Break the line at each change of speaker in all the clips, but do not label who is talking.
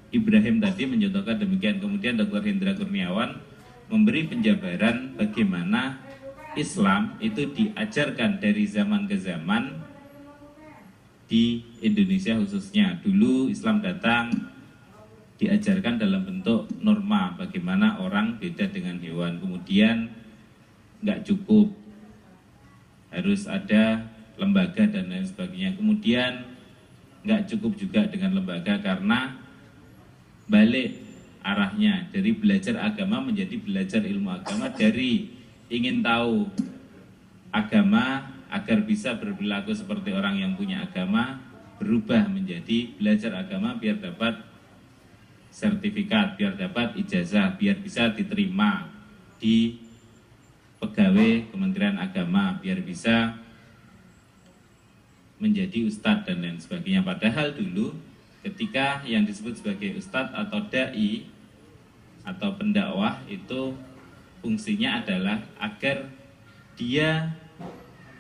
Ibrahim tadi mencontohkan demikian. Kemudian Dr. Hendra Kurniawan memberi penjabaran bagaimana Islam itu diajarkan dari zaman ke zaman di Indonesia khususnya. Dulu Islam datang diajarkan dalam bentuk norma bagaimana orang beda dengan hewan. Kemudian nggak cukup, harus ada lembaga dan lain sebagainya. Kemudian nggak cukup juga dengan lembaga karena balik arahnya dari belajar agama menjadi belajar ilmu agama, dari ingin tahu agama agar bisa berperilaku seperti orang yang punya agama, berubah menjadi belajar agama biar dapat sertifikat, biar dapat ijazah, biar bisa diterima di pegawai Kementerian Agama, biar bisa menjadi ustadz dan lain sebagainya. Padahal dulu ketika yang disebut sebagai ustadz atau dai atau pendakwah itu fungsinya adalah agar dia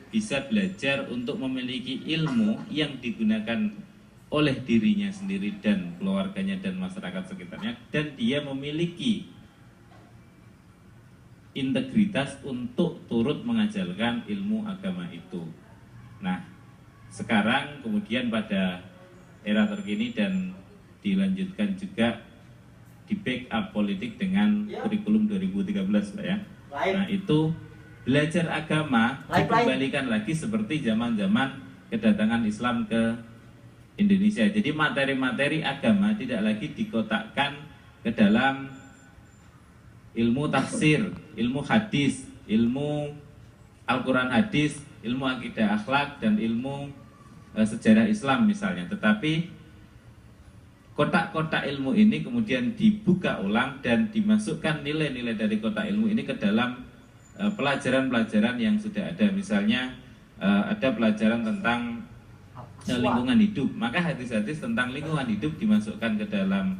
bisa belajar untuk memiliki ilmu yang digunakan oleh dirinya sendiri dan keluarganya dan masyarakat sekitarnya, dan dia memiliki integritas untuk turut mengajarkan ilmu agama itu. Nah, sekarang kemudian pada era terkini dan dilanjutkan juga di backup politik dengan kurikulum 2013, Pak ya. Nah, itu belajar agama dikembalikan lagi seperti zaman-zaman kedatangan Islam ke Indonesia. Jadi materi-materi agama tidak lagi dikotakkan ke dalam ilmu tafsir, ilmu hadis, ilmu Al-Quran hadis, ilmu akidah akhlak, dan ilmu sejarah Islam misalnya. Tetapi kotak-kotak ilmu ini kemudian dibuka ulang dan dimasukkan nilai-nilai dari kotak ilmu ini ke dalam pelajaran-pelajaran yang sudah ada. Misalnya ada pelajaran tentang lingkungan hidup, maka hadis-hadis tentang lingkungan hidup dimasukkan ke dalam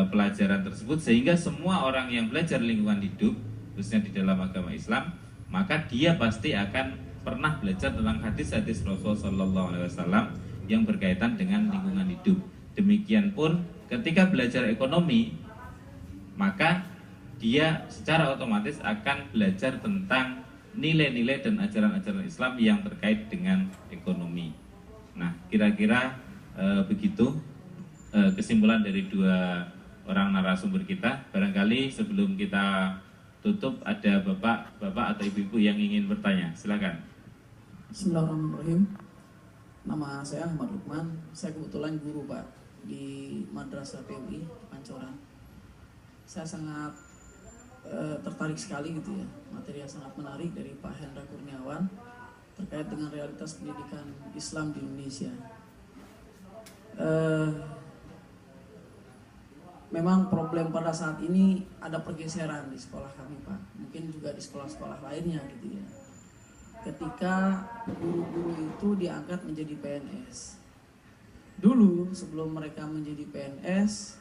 pelajaran tersebut, sehingga semua orang yang belajar lingkungan hidup khususnya di dalam agama Islam, maka dia pasti akan pernah belajar tentang hadis-hadis Rasulullah SAW yang berkaitan dengan lingkungan hidup. Demikian pun ketika belajar ekonomi, maka dia secara otomatis akan belajar tentang nilai-nilai dan ajaran-ajaran Islam yang terkait dengan ekonomi. Nah, kira-kira begitu kesimpulan dari dua orang narasumber kita. Barangkali sebelum kita tutup ada bapak atau ibu-ibu yang ingin bertanya. Silakan.
Bismillahirrahmanirrahim. Nama saya Ahmad Lukman. Saya kebetulan guru, Pak, di Madrasah PUI Pancoran. Saya sangat tertarik sekali gitu ya, materi yang sangat menarik dari Pak Hendra Kurniawan terkait dengan realitas pendidikan Islam di Indonesia. Memang problem pada saat ini ada pergeseran di sekolah kami, Pak. Mungkin juga di sekolah-sekolah lainnya gitu ya. Ketika guru-guru itu diangkat menjadi PNS. Dulu sebelum mereka menjadi PNS,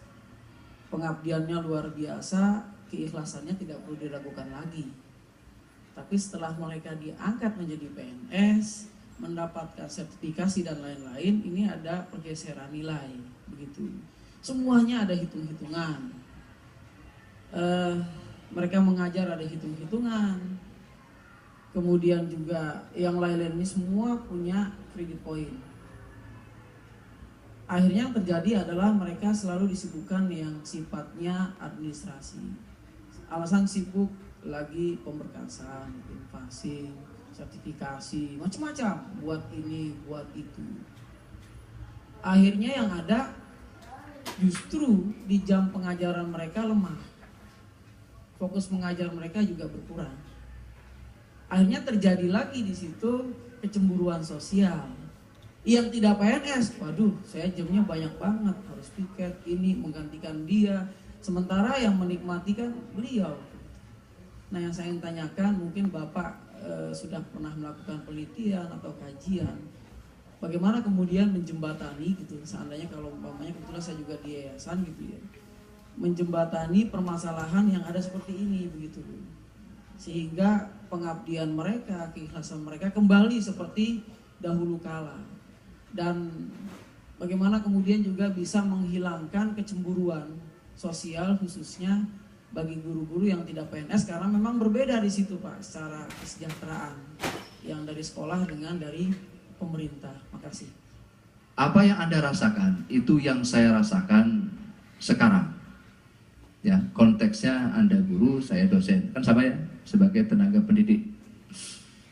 pengabdiannya luar biasa, keikhlasannya tidak perlu diragukan lagi. Tapi setelah mereka diangkat menjadi PNS, mendapatkan sertifikasi dan lain-lain, ini ada pergeseran nilai, begitu. Semuanya ada hitung-hitungan. Mereka mengajar ada hitung-hitungan. Kemudian juga yang lain-lain ini semua punya kredit poin. Akhirnya yang terjadi adalah mereka selalu disibukkan yang sifatnya administrasi. Alasan sibuk lagi pemberkasan, invasi, sertifikasi, macam-macam, buat ini, buat itu. Akhirnya yang ada justru di jam pengajaran mereka lemah. Fokus mengajar mereka juga berkurang. Akhirnya terjadi lagi di situ kecemburuan sosial. Yang tidak PNS, waduh, saya jamnya banyak banget, harus piket ini menggantikan dia. Sementara yang menikmati kan beliau. Nah, yang saya ingin tanyakan, mungkin Bapak sudah pernah melakukan penelitian atau kajian, bagaimana kemudian menjembatani gitu, seandainya kalau umpamanya kebetulan saya juga di yayasan gitu ya, menjembatani permasalahan yang ada seperti ini begitu, sehingga pengabdian mereka, keikhlasan mereka kembali seperti dahulu kala. Dan bagaimana kemudian juga bisa menghilangkan kecemburuan sosial khususnya bagi guru-guru yang tidak PNS, karena memang berbeda di situ Pak secara kesejahteraan yang dari sekolah dengan dari pemerintah. Makasih.
Apa yang Anda rasakan itu yang saya rasakan sekarang. Ya, konteksnya Anda guru, saya dosen, kan sama ya, sebagai tenaga pendidik.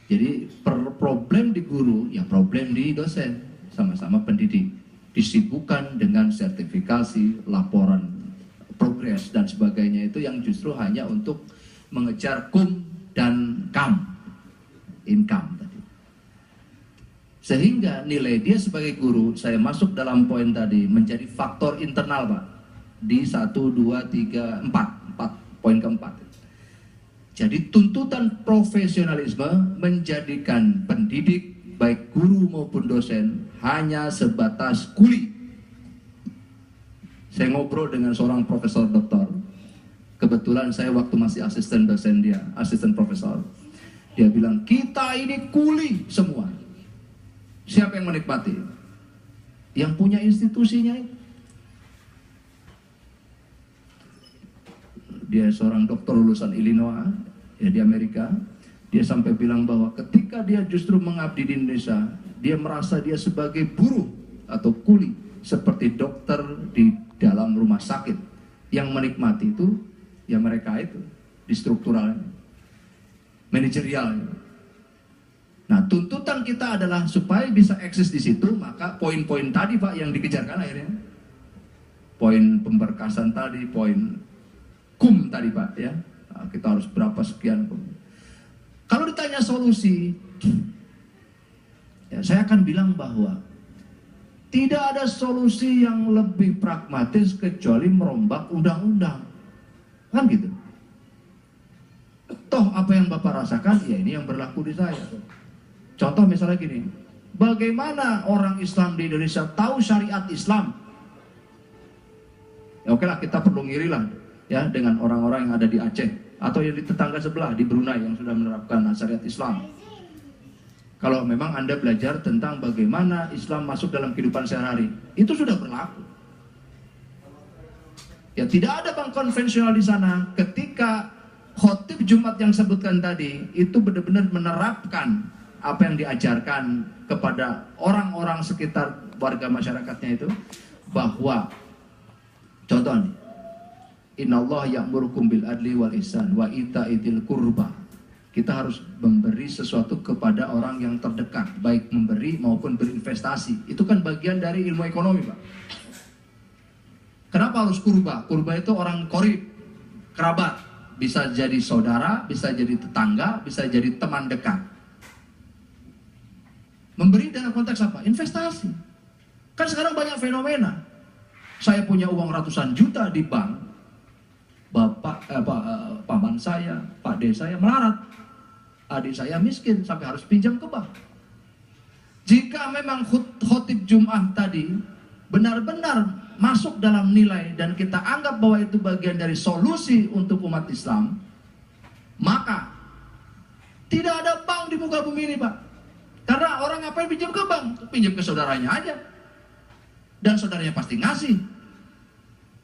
Jadi problem di guru, ya problem di dosen, sama-sama pendidik. Disibukkan dengan sertifikasi, laporan progres dan sebagainya, itu yang justru hanya untuk mengejar kum dan kam, income tadi. Sehingga nilai dia sebagai guru, saya masuk dalam poin tadi, menjadi faktor internal Pak. Di 1, 2, 3, 4 poin keempat. Jadi tuntutan profesionalisme menjadikan pendidik baik guru maupun dosen hanya sebatas kuli. Saya ngobrol dengan seorang profesor doktor. Kebetulan saya waktu masih asisten dosen dia, asisten profesor. Dia bilang, kita ini kuli semua. Siapa yang menikmati? Yang punya institusinya itu. Dia seorang dokter lulusan Illinois, ya, di Amerika. Dia sampai bilang bahwa ketika dia justru mengabdi di Indonesia, dia merasa dia sebagai buruh atau kuli, seperti dokter di dalam rumah sakit. Yang menikmati itu, ya mereka itu, di strukturalnya, manajerialnya. Nah, tuntutan kita adalah supaya bisa eksis di situ, maka poin-poin tadi Pak yang dikejarkan akhirnya. Poin pemberkasan tadi, poin kum tadi Pak ya. Nah, kita harus berapa sekian kum. Kalau ditanya solusi, ya saya akan bilang bahwa tidak ada solusi yang lebih pragmatis kecuali merombak undang-undang. Kan gitu. Toh apa yang Bapak rasakan, ya ini yang berlaku di saya. Contoh misalnya gini, bagaimana orang Islam di Indonesia tahu syariat Islam? Ya oke lah, kita perlu ngiri lah ya dengan orang-orang yang ada di Aceh atau yang di tetangga sebelah di Brunei yang sudah menerapkan syariat Islam. Kalau memang Anda belajar tentang bagaimana Islam masuk dalam kehidupan sehari-hari, itu sudah berlaku. Ya tidak ada bank konvensional di sana. Ketika khotib Jumat yang sebutkan tadi itu benar-benar menerapkan apa yang diajarkan kepada orang-orang sekitar warga masyarakatnya itu, bahwa contoh nih, Innallaha ya'murukum bil adli wal ihsan wa ita'idzil qurba. Kita harus memberi sesuatu kepada orang yang terdekat, baik memberi maupun berinvestasi. Itu kan bagian dari ilmu ekonomi, Pak. Kenapa harus kurba? Kurba itu orang korib, kerabat. Bisa jadi saudara, bisa jadi tetangga, bisa jadi teman dekat. Memberi dalam konteks apa? Investasi. Kan sekarang banyak fenomena. Saya punya uang ratusan juta di bank. Paman saya, Pak D saya melarat. Adik saya miskin sampai harus pinjam ke bank. Jika memang khotib Jum'ah tadi benar-benar masuk dalam nilai dan kita anggap bahwa itu bagian dari solusi untuk umat Islam, maka tidak ada bank di muka bumi ini, Pak. Karena orang ngapain pinjam ke bank? Pinjam ke saudaranya aja. Dan saudaranya pasti ngasih.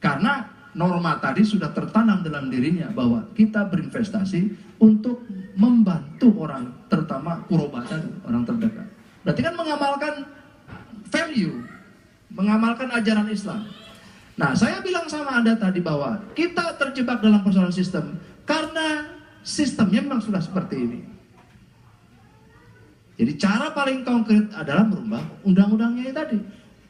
Karena norma tadi sudah tertanam dalam dirinya bahwa kita berinvestasi untuk membantu orang, terutama kuroba tadi, orang terdekat. Berarti kan mengamalkan value, mengamalkan ajaran Islam. Nah, saya bilang sama Anda tadi bahwa kita terjebak dalam persoalan sistem karena sistemnya memang sudah seperti ini. Jadi cara paling konkret adalah merubah undang-undangnya tadi.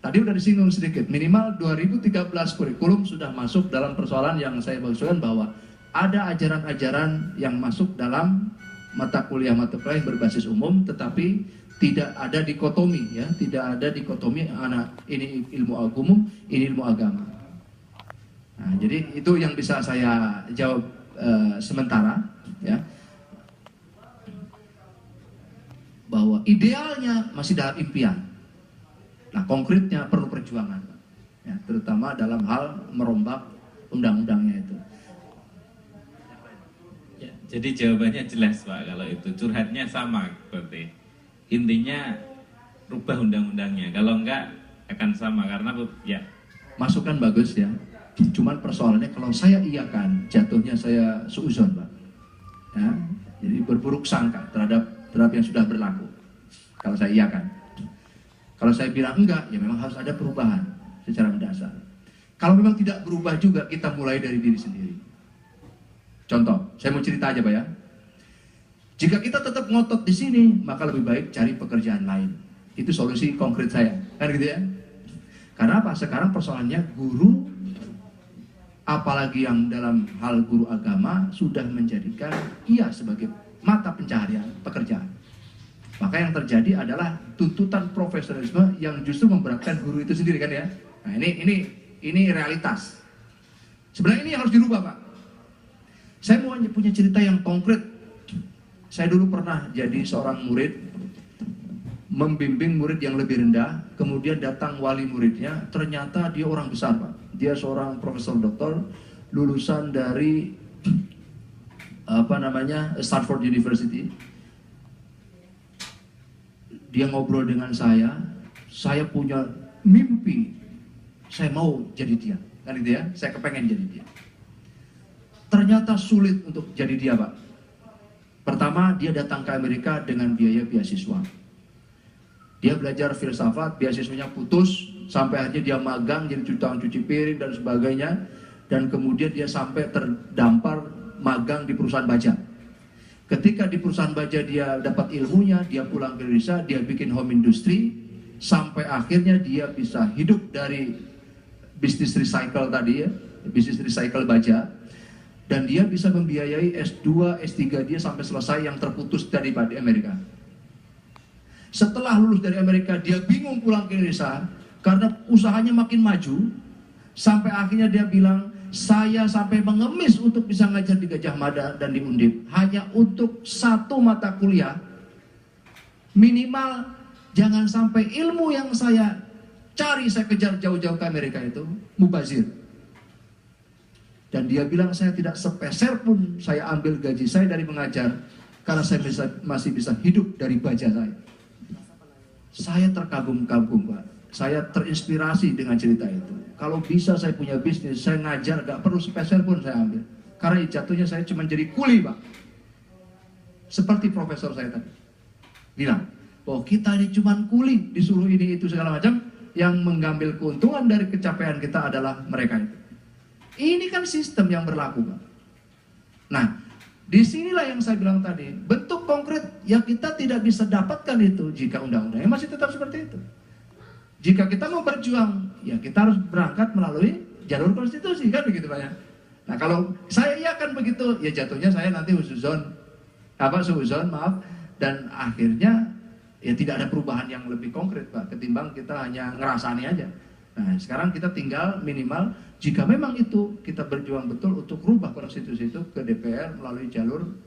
Tadi udah disinggung sedikit, minimal 2013 kurikulum sudah masuk dalam persoalan yang saya maksudkan bahwa ada ajaran-ajaran yang masuk dalam mata kuliah yang berbasis umum, tetapi tidak ada dikotomi, ya, tidak ada dikotomi anak ini ilmu umum, ini ilmu agama. Nah, jadi itu yang bisa saya jawab sementara, ya. Bahwa idealnya masih dalam impian. Nah, konkretnya perlu perjuangan, ya, terutama dalam hal merombak undang-undangnya itu.
Ya, jadi jawabannya jelas Pak, kalau itu curhatnya sama berarti. Intinya rubah undang-undangnya. Kalau enggak akan sama karena ya
Masukan bagus ya. Cuman persoalannya kalau saya iakan, jatuhnya saya suuzon, Pak. Ya, jadi berburuk sangka terhadap yang sudah berlaku. Kalau saya iakan. Kalau saya bilang enggak, ya memang harus ada perubahan secara mendasar. Kalau memang tidak berubah juga, kita mulai dari diri sendiri. Contoh, saya mau cerita aja Pak ya. Jika kita tetap ngotot di sini, maka lebih baik cari pekerjaan lain. Itu solusi konkret saya, kan gitu ya. Karena apa? Sekarang persoalannya guru, apalagi yang dalam hal guru agama, sudah menjadikan ia sebagai mata pencaharian pekerjaan. Maka yang terjadi adalah tuntutan profesionalisme yang justru memberatkan guru itu sendiri kan ya. Nah ini realitas. Sebenarnya ini yang harus dirubah Pak. Saya mau punya cerita yang konkret. Saya dulu pernah jadi seorang murid, membimbing murid yang lebih rendah, kemudian datang wali muridnya, ternyata dia orang besar Pak. Dia seorang profesor doktor, lulusan dari Stanford University. Dia ngobrol dengan saya punya mimpi, saya mau jadi dia, kan gitu ya, saya kepengen jadi dia. Ternyata sulit untuk jadi dia Pak. Pertama, dia datang ke Amerika dengan biaya beasiswa. Dia belajar filsafat, beasiswanya putus, sampai akhirnya dia magang jadi tukang cuci piring dan sebagainya, dan kemudian dia sampai terdampar magang di perusahaan baja. Ketika di perusahaan baja dia dapat ilmunya, dia pulang ke Indonesia, dia bikin home industry, sampai akhirnya dia bisa hidup dari bisnis recycle tadi ya, bisnis recycle baja, dan dia bisa membiayai S2, S3 dia sampai selesai yang terputus dari Amerika. Setelah lulus dari Amerika, dia bingung pulang ke Indonesia karena usahanya makin maju, sampai akhirnya dia bilang, saya sampai mengemis untuk bisa ngajar di Gajah Mada dan di Undip hanya untuk satu mata kuliah. Minimal jangan sampai ilmu yang saya cari, saya kejar jauh-jauh ke Amerika itu mubazir. Dan dia bilang, saya tidak sepeser pun saya ambil gaji saya dari mengajar, karena saya masih bisa hidup dari baja saya. Saya terkagum-kagum Pak. Saya terinspirasi dengan cerita itu. Kalau bisa saya punya bisnis, saya ngajar, gak perlu sepeser pun saya ambil. Karena jatuhnya saya cuma jadi kuli Pak. Seperti profesor saya tadi bilang, bahwa kita ini cuma kuli, disuruh ini itu segala macam, yang mengambil keuntungan dari kecapaian kita adalah mereka itu. Ini kan sistem yang berlaku Pak. Nah, disinilah yang saya bilang tadi, bentuk konkret yang kita tidak bisa dapatkan itu jika undang-undangnya masih tetap seperti itu. Jika kita mau berjuang, ya kita harus berangkat melalui jalur konstitusi, kan begitu Pak ya. Nah kalau saya iakan begitu, ya jatuhnya saya nanti suuzon, maaf, dan akhirnya ya tidak ada perubahan yang lebih konkret Pak, ketimbang kita hanya ngerasani aja. Nah sekarang kita tinggal minimal, jika memang itu kita berjuang betul untuk rubah konstitusi itu ke DPR melalui jalur,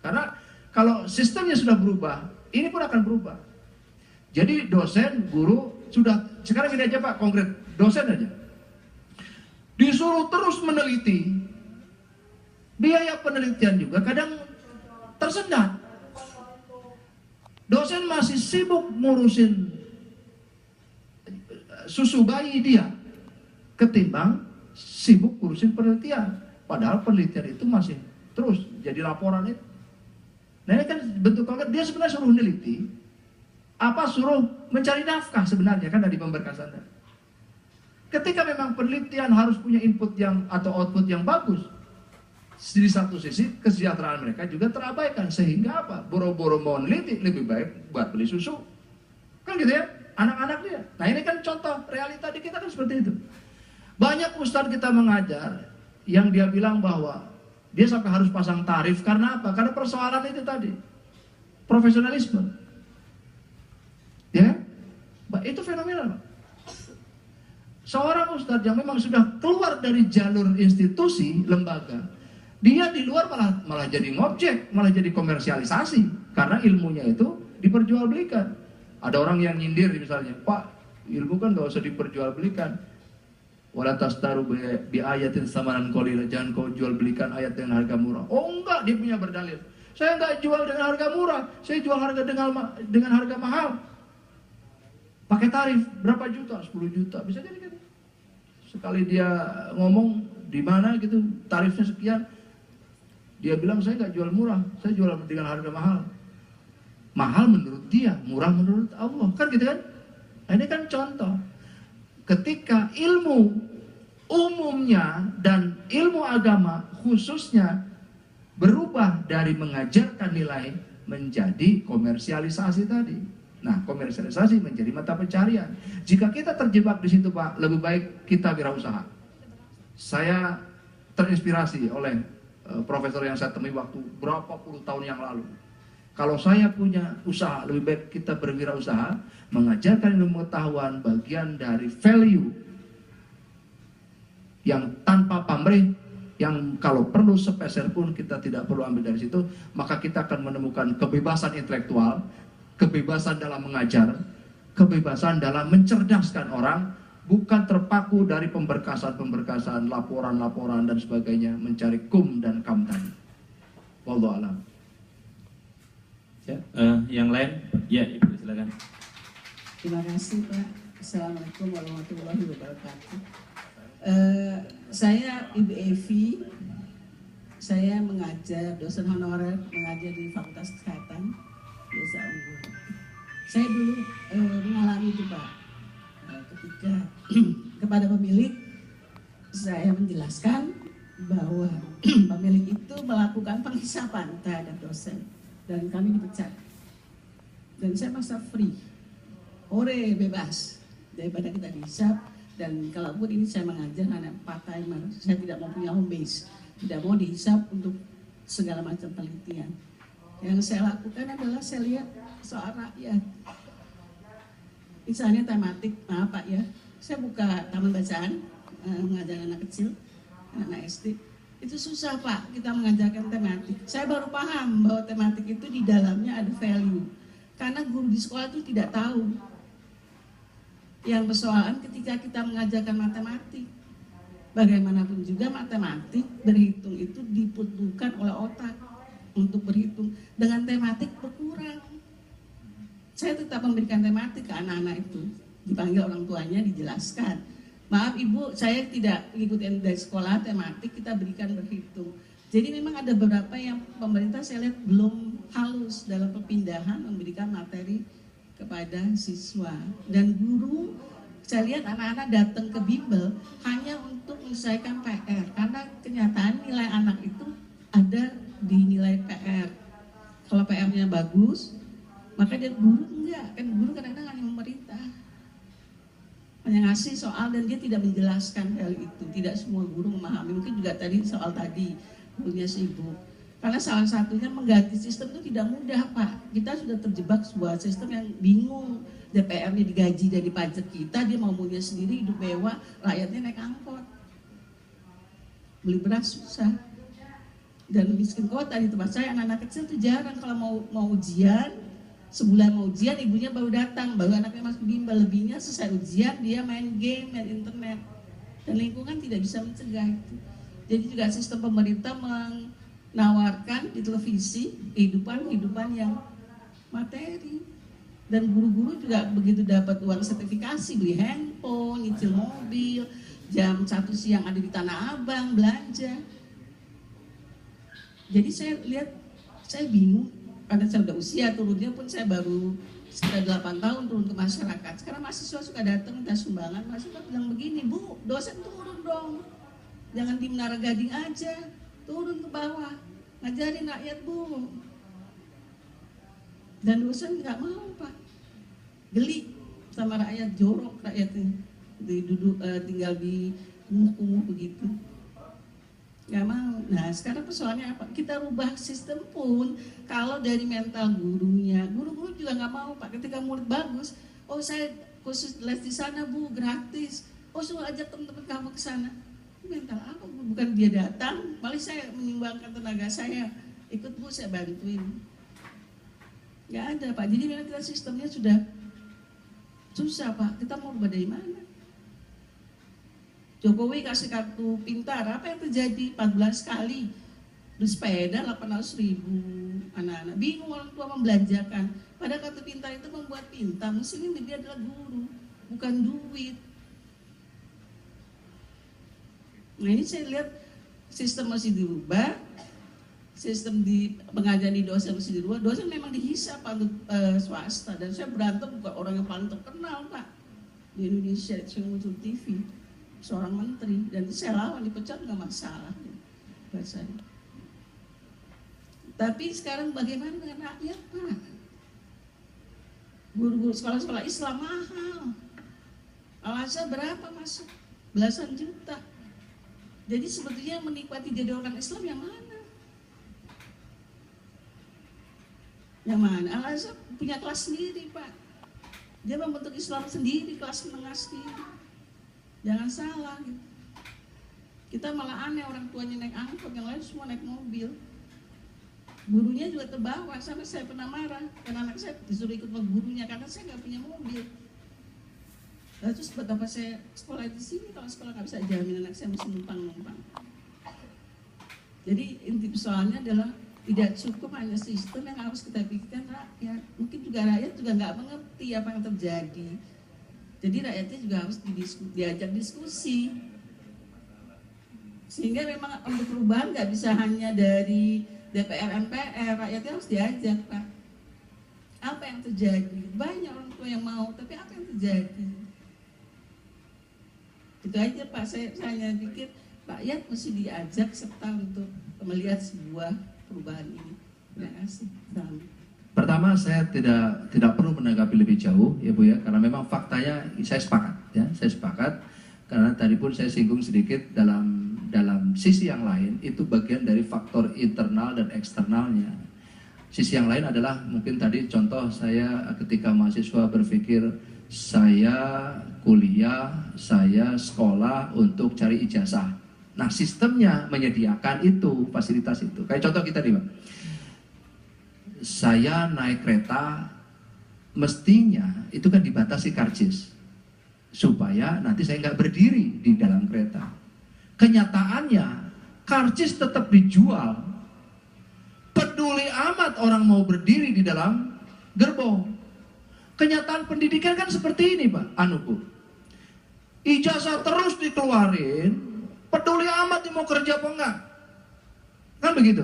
karena kalau sistemnya sudah berubah, ini pun akan berubah. Jadi dosen, guru, sudah, sekarang ini aja Pak, konkret, dosen aja. Disuruh terus meneliti, biaya penelitian juga kadang tersendat. Dosen masih sibuk ngurusin susu bayi dia, ketimbang sibuk ngurusin penelitian. Padahal penelitian itu masih terus jadi laporan itu. Nah ini kan bentuk konkret, dia sebenarnya suruh meneliti, suruh mencari nafkah sebenarnya kan dari pemberkasan. Ketika memang penelitian harus punya input yang atau output yang bagus, di satu sisi kesejahteraan mereka juga terabaikan, sehingga apa? Boro-boro mau meneliti lebih baik buat beli susu, kan gitu ya, anak-anak dia. Nah ini kan contoh realita di kita kan seperti itu. Banyak ustadz kita mengajar yang dia bilang bahwa dia sampai harus pasang tarif karena apa? Karena persoalan itu tadi, profesionalisme. Ya, itu fenomenal. Seorang ustadz yang memang sudah keluar dari jalur institusi, lembaga, dia di luar malah jadi ngobjek, malah jadi komersialisasi, karena ilmunya itu diperjualbelikan. Ada orang yang nyindir misalnya, Pak, ilmu kan gak usah diperjualbelikan. Wala tastaru bi ayatin samanan qalila, jangan kau jual belikan ayat dengan harga murah. Oh enggak, dia punya berdalil. Saya enggak jual dengan harga murah, saya jual harga dengan harga mahal. pakai tarif berapa juta, 10 juta, bisa jadi kan. Sekali dia ngomong di mana gitu, tarifnya sekian, dia bilang saya nggak jual murah, saya jual dengan harga mahal. Mahal menurut dia, murah menurut Allah, kan gitu kan? Nah, ini kan contoh. Ketika ilmu umumnya dan ilmu agama khususnya berubah dari mengajarkan nilai menjadi komersialisasi tadi. Nah, komersialisasi menjadi mata pencarian. Jika kita terjebak di situ, Pak, lebih baik kita wirausaha. Saya terinspirasi oleh profesor yang saya temui waktu berapa puluh tahun yang lalu. Kalau saya punya usaha, lebih baik kita berwirausaha, mengajarkan ilmu pengetahuan bagian dari value yang tanpa pamrih, yang kalau perlu sepeser pun kita tidak perlu ambil dari situ, maka kita akan menemukan kebebasan intelektual, kebebasan dalam mengajar, kebebasan dalam mencerdaskan orang, bukan terpaku dari pemberkasan-pemberkasan, laporan-laporan dan sebagainya, mencari kum dan kam tadi. Wallahu a'lam.
Ya, yang lain, ya Ibu silakan.
Terima kasih Pak. Assalamualaikum warahmatullahi wabarakatuh. Saya Ibu Evi, saya mengajar, dosen honorer, mengajar di Fakultas Kesehatan Desa Unggul. Saya dulu mengalami itu Pak, ketika kepada pemilik saya menjelaskan bahwa pemilik itu melakukan penghisapan terhadap dosen dan kami dipecat. Dan saya merasa free, bebas daripada kita dihisap. Dan kalaupun ini saya mengajar hanya part timer, saya tidak mau punya home base, tidak mau dihisap untuk segala macam penelitian. Yang saya lakukan adalah saya lihat soal rakyat. Misalnya tematik, maaf Pak ya, saya buka taman bacaan, mengajar anak kecil, anak SD. Itu susah Pak, kita mengajarkan tematik. Saya baru paham bahwa tematik itu di dalamnya ada value. Karena guru di sekolah itu tidak tahu. Yang persoalan ketika kita mengajarkan matematik, bagaimanapun juga matematik berhitung itu dibutuhkan oleh otak untuk berhitung. Dengan tematik berkurang. Saya tetap memberikan tematik ke anak-anak itu, dipanggil orang tuanya, dijelaskan. Maaf Ibu, saya tidak mengikuti dari sekolah tematik, kita berikan berhitung. Jadi memang ada beberapa yang pemerintah saya lihat belum halus dalam perpindahan memberikan materi kepada siswa. Dan guru, saya lihat anak-anak datang ke bimbel hanya untuk menyelesaikan PR. Karena kenyataan nilai anak itu ada di nilai PR. Kalau PR-nya bagus, maka dia guru enggak. Kan guru kadang-kadang hanya memerintah, hanya ngasih soal dan dia tidak menjelaskan hal itu. Tidak semua guru memahami. Mungkin juga tadi soal tadi gurunya sibuk. Karena salah satunya mengganti sistem itu tidak mudah Pak. Kita sudah terjebak sebuah sistem yang bingung. DPR-nya digaji dari pajak kita, dia mau punya sendiri, hidup mewah, rakyatnya naik angkot. Beli beras susah. Dan miskin kota di tempat saya, anak-anak kecil tuh jarang kalau mau ujian, sebulan mau ujian, ibunya baru datang, baru anaknya masuk bimbel. Lebihnya selesai ujian, dia main game, main internet. Dan lingkungan tidak bisa mencegah itu. Jadi juga sistem pemerintah menawarkan di televisi kehidupan yang materi. Dan guru-guru juga begitu dapat uang sertifikasi, beli handphone, nyicil mobil, jam 1 siang ada di Tanah Abang, belanja. Jadi saya lihat, saya bingung, karena saya udah usia, turunnya pun saya baru sekitar 8 tahun turun ke masyarakat. Sekarang mahasiswa suka datang minta sumbangan, mahasiswa bilang begini, Bu, dosen turun dong. Jangan di Menara Gading aja, turun ke bawah, ngajarin rakyat Bu. Dan dosen nggak mau Pak, geli sama rakyat, jorok rakyatnya, tinggal di kumuh-kumuh begitu, nggak mau. Nah sekarang persoalannya apa? Kita rubah sistem pun, kalau dari mental gurunya, guru-guru juga nggak mau Pak. Ketika murid bagus, oh saya khusus les di sana Bu, gratis. Oh suruh ajak teman-teman kamu ke sana. Mental apa Bu? Bukan dia datang, malah saya menyumbangkan tenaga saya, ikut Bu, saya bantuin. Nggak ada Pak. Jadi memang kita sistemnya sudah susah Pak. Kita mau rubah dari mana? Jokowi kasih kartu pintar, apa yang terjadi? 14 kali. Beli sepeda 800.000, anak-anak. Bingung orang tua membelanjakan. Pada kartu pintar itu membuat pintar. Mestinya dia adalah guru, bukan duit. Nah ini saya lihat sistem masih dirubah, sistem di pengajaran di dosen masih dirubah. Dosen memang dihisap untuk swasta, dan saya berantem bukan orang yang paling terkenal Pak di Indonesia, itu yang muncul TV, seorang menteri, dan saya lawan, dipecat nggak masalah buat saya. Tapi sekarang bagaimana dengan rakyat Pak? Guru-guru sekolah-sekolah Islam mahal, Al-Azhar berapa masuk? Belasan juta. Jadi sebetulnya menikmati jadi orang Islam yang mana? Yang mana? Al-Azhar punya kelas sendiri Pak. Dia membentuk Islam sendiri, kelas menengah sendiri. Jangan salah gitu. Kita malah aneh, orang tuanya naik angkot, yang lain semua naik mobil. Gurunya juga terbawa, sampai saya pernah marah karena anak saya disuruh ikut sama gurunya karena saya nggak punya mobil. Lalu terus buat apa saya sekolah di sini kalau sekolah nggak bisa jamin anak saya mesti numpang-numpang. Jadi inti persoalannya adalah tidak cukup hanya sistem yang harus kita pikirkan rakyat. Mungkin juga rakyat juga nggak mengerti apa yang terjadi. Jadi rakyatnya juga harus diajak diskusi. Sehingga memang untuk perubahan nggak bisa hanya dari DPR, MPR, rakyatnya harus diajak Pak. Apa yang terjadi? Banyak orang tua yang mau, tapi apa yang terjadi? Itu aja Pak, saya hanya pikir rakyat mesti diajak serta untuk melihat sebuah perubahan ini. Terima kasih.
Pertama, saya tidak perlu menanggapi lebih jauh ya Bu ya, karena memang faktanya saya sepakat ya, saya sepakat karena tadi pun saya singgung sedikit dalam sisi yang lain itu bagian dari faktor internal dan eksternalnya. Sisi yang lain adalah mungkin tadi contoh saya ketika mahasiswa berpikir saya kuliah, saya sekolah untuk cari ijazah. Nah sistemnya menyediakan itu, fasilitas itu. Kayak contoh kita nih Pak, saya naik kereta mestinya itu kan dibatasi karcis supaya nanti saya nggak berdiri di dalam kereta. Kenyataannya karcis tetap dijual. Peduli amat orang mau berdiri di dalam gerbong. Kenyataan pendidikan kan seperti ini Pak Bu. Ijazah terus dikeluarin, peduli amat mau kerja apa enggak. Kan begitu.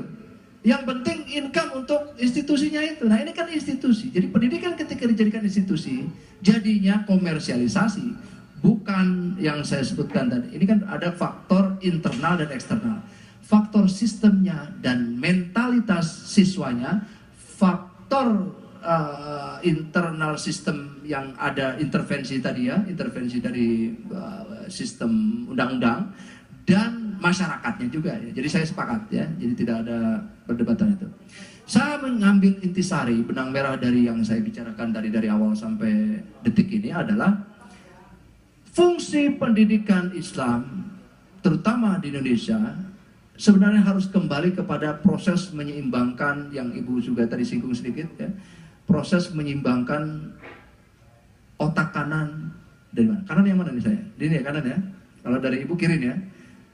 Yang penting income untuk institusinya itu. Nah ini kan institusi. Jadi pendidikan ketika dijadikan institusi, jadinya komersialisasi. Bukan yang saya sebutkan tadi. Ini kan ada faktor internal dan eksternal. Faktor sistemnya dan mentalitas siswanya, faktor internal sistem yang ada intervensi tadi ya, intervensi dari sistem undang-undang dan masyarakatnya juga ya. Jadi saya sepakat ya. Jadi tidak ada perdebatan itu. Saya mengambil intisari benang merah dari yang saya bicarakan dari awal sampai detik ini adalah fungsi pendidikan Islam, terutama di Indonesia, sebenarnya harus kembali kepada proses menyeimbangkan yang Ibu juga tadi singgung sedikit ya. Proses menyeimbangkan otak kanan dari mana? Kanan yang mana nih saya? Ini ya kanan ya. Kalau dari Ibu kiri ya.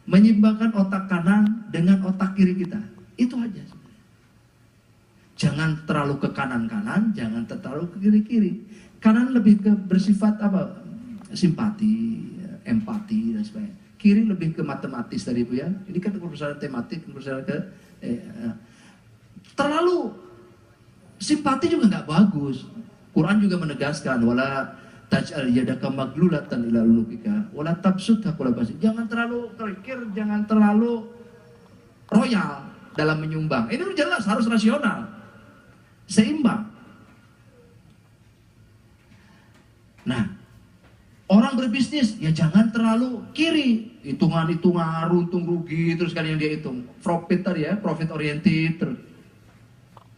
Menyeimbangkan otak kanan dengan otak kiri kita. Itu aja. Jangan terlalu ke kanan-kanan, jangan terlalu ke kiri-kiri. Kanan lebih ke bersifat apa? Simpati, empati dan sebagainya. Kiri lebih ke matematis tadi Bu ya. Ini kan persoalan tematik, persoalan ke terlalu simpati juga nggak bagus. Quran juga menegaskan wala taj'al yadaka maglulatan ila ulukika wala tabsutha kulla basit. Jangan terlalu kerikir, jangan terlalu royal dalam menyumbang. Ini udah jelas harus rasional, seimbang. Nah, orang berbisnis ya jangan terlalu kiri, hitungan-hitungan untung rugi terus kan yang dia hitung. Profit tadi ya, profit oriented terus.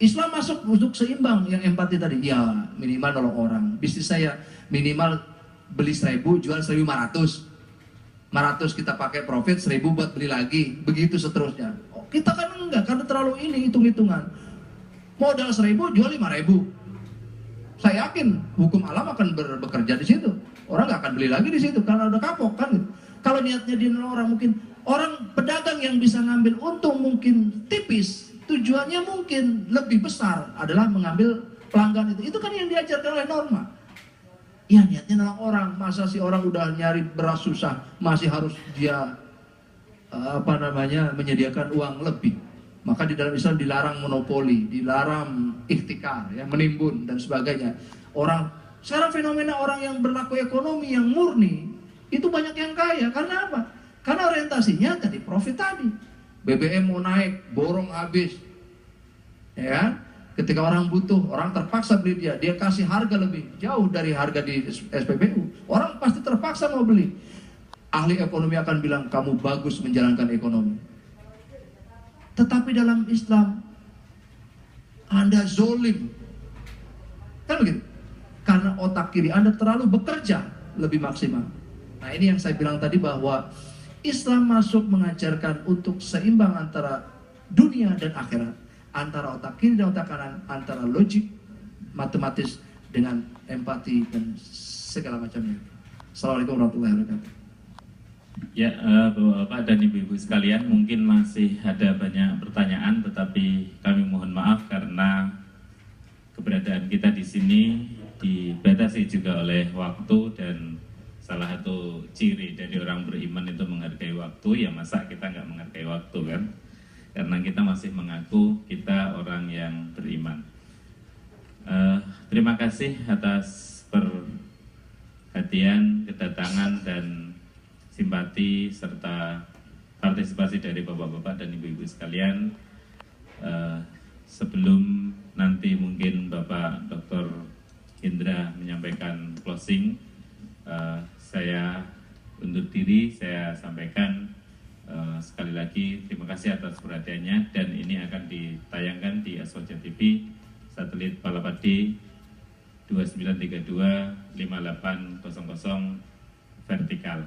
Islam masuk untuk seimbang yang empati tadi. Ya minimal nolong orang. Bisnis saya minimal beli 1000 jual 1500. 500 kita pakai profit, 1000 buat beli lagi. Begitu seterusnya. Oh, kita kan enggak karena terlalu ini hitung-hitungan. Modal 1000 jual 5000. Saya yakin hukum alam akan bekerja di situ. Orang nggak akan beli lagi di situ karena udah kapok kan. Kalau niatnya di orang mungkin orang pedagang yang bisa ngambil untung mungkin tipis, tujuannya mungkin lebih besar adalah mengambil pelanggan itu. Itu kan yang diajarkan oleh norma. Ya niatnya nolong orang, masa sih orang udah nyari beras susah masih harus dia menyediakan uang lebih. Maka di dalam Islam dilarang monopoli, dilarang ihtikar, ya, menimbun dan sebagainya. Orang sekarang fenomena orang yang berlaku ekonomi yang murni itu banyak yang kaya. Karena apa? Karena orientasinya tadi profit tadi. BBM mau naik, borong habis. Ya, ketika orang butuh, orang terpaksa beli dia kasih harga lebih jauh dari harga di SPBU. Orang pasti terpaksa mau beli. Ahli ekonomi akan bilang kamu bagus menjalankan ekonomi. Tetapi dalam Islam Anda zolim, kan begitu? Karena otak kiri Anda terlalu bekerja lebih maksimal. Nah ini yang saya bilang tadi bahwa Islam masuk mengajarkan untuk seimbang antara dunia dan akhirat, antara otak kiri dan otak kanan, antara logik, matematis dengan empati dan segala macamnya. Assalamualaikum warahmatullahi wabarakatuh.
Ya, Bapak dan Ibu-Ibu sekalian, mungkin masih ada banyak pertanyaan, tetapi kami mohon maaf karena keberadaan kita di sini dibatasi juga oleh waktu, dan salah satu ciri dari orang beriman itu menghargai waktu. Ya masa kita nggak menghargai waktu kan? Karena kita masih mengaku kita orang yang beriman. Terima kasih atas perhatian, kedatangan, dan simpati serta partisipasi dari bapak-bapak dan ibu-ibu sekalian. Sebelum nanti mungkin Bapak Dr. Hendra menyampaikan closing, saya undur diri. Saya sampaikan sekali lagi terima kasih atas perhatiannya, dan ini akan ditayangkan di Aswaja TV satelit Palapati 2932 5800 vertikal.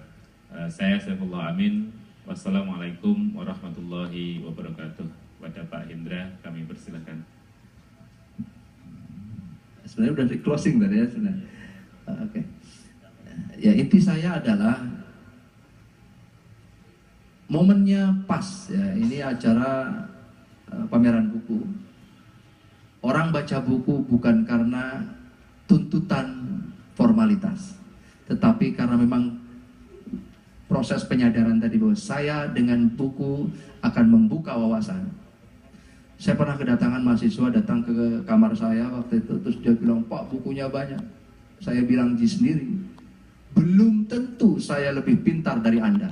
Saya Saifullah Amin. Wassalamualaikum warahmatullahi wabarakatuh. Pada Pak Hendra kami persilakan.
Sebenarnya udah di closing tadi ya sebenarnya. Oke. Ya inti saya adalah momennya pas ya. Ini acara pameran buku. Orang baca buku bukan karena tuntutan formalitas, tetapi karena memang proses penyadaran tadi bahwa saya dengan buku akan membuka wawasan. Saya pernah kedatangan mahasiswa datang ke kamar saya waktu itu, terus dia bilang, Pak bukunya banyak. Saya bilang sendiri, belum tentu saya lebih pintar dari Anda.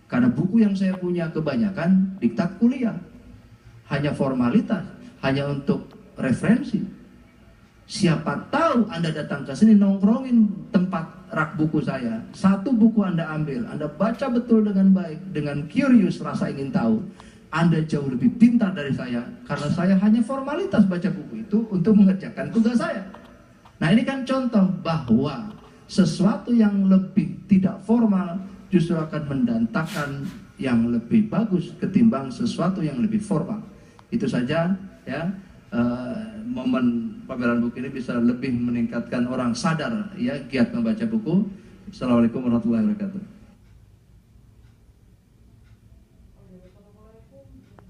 Karena buku yang saya punya kebanyakan diktat kuliah. Hanya formalitas, hanya untuk referensi. Siapa tahu Anda datang ke sini nongkrongin tempat rak buku saya, satu buku Anda ambil, Anda baca betul dengan baik, dengan curious, rasa ingin tahu, Anda jauh lebih pintar dari saya, karena saya hanya formalitas baca buku itu untuk mengerjakan tugas saya. Nah ini kan contoh bahwa sesuatu yang lebih tidak formal justru akan mendatangkan yang lebih bagus ketimbang sesuatu yang lebih formal. Itu saja ya. Momen pameran buku ini bisa lebih meningkatkan orang sadar ya, giat membaca buku. Assalamualaikum warahmatullahi wabarakatuh.